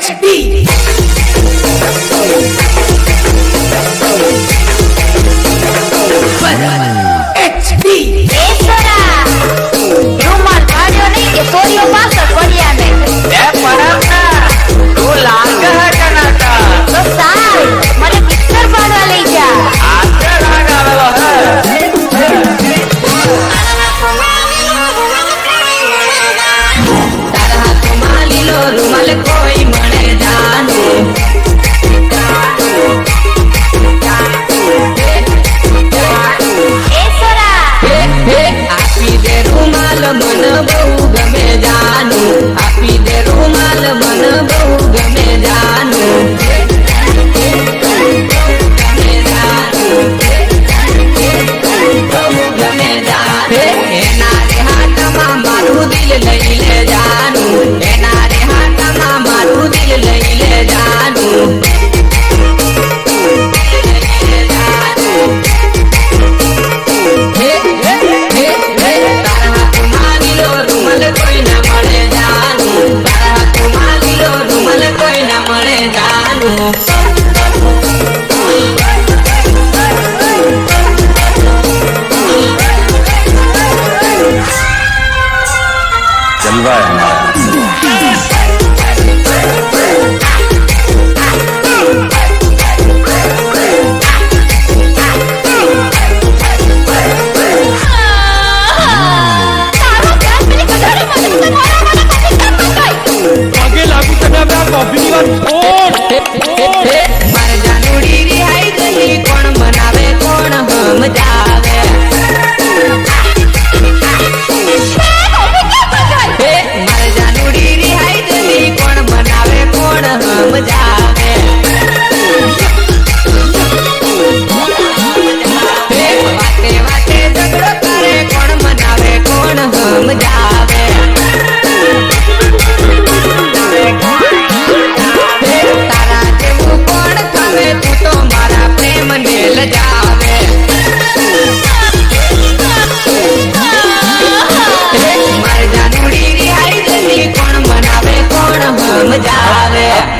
HD जलवा है हमारा।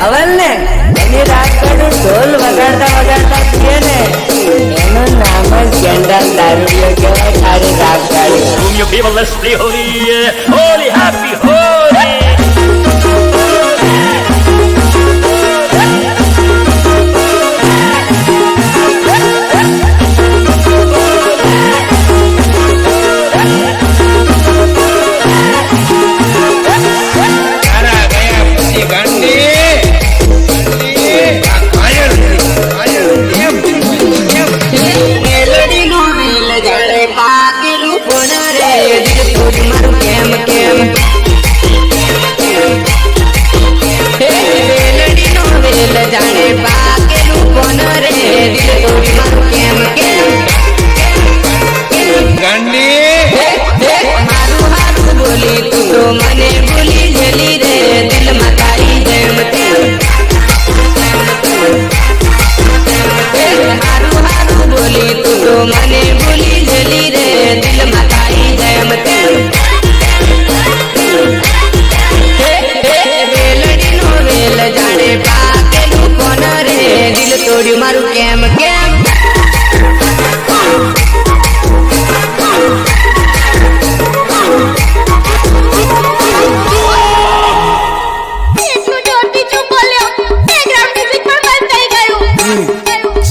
અવલ ને એની રાત કાઢું ઢોલ વગાડતા વગાડતા પીએ ને એનું નામ જ જનરલ દારૂડિયો કહેવાય. તારી રાત કાઢી You people, let's play holy, holy, happy, holy. મારું કેમ કેમ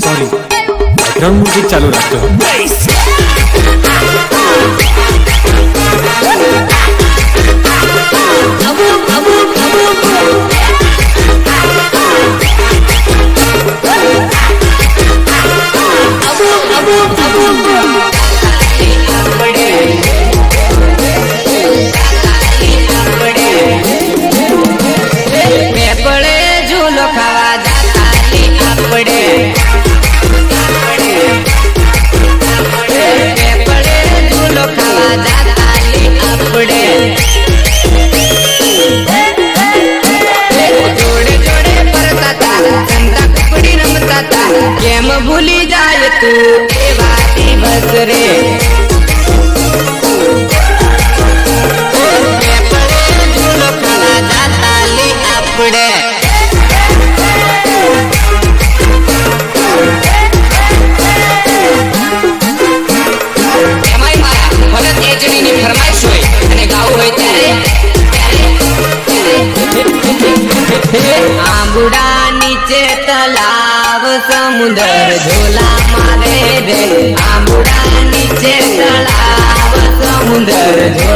સોરી, બેકગ્રાઉન્ડ મ્યુઝિક ચાલુ રાખજો. ભૂલી જાય તું એ વાતી બસ રે ઝૂલો ખાવા જાતા લી આપણે સમુદર ઝોલા મારે રે આંબુડા નીચે તળાવ સમુદર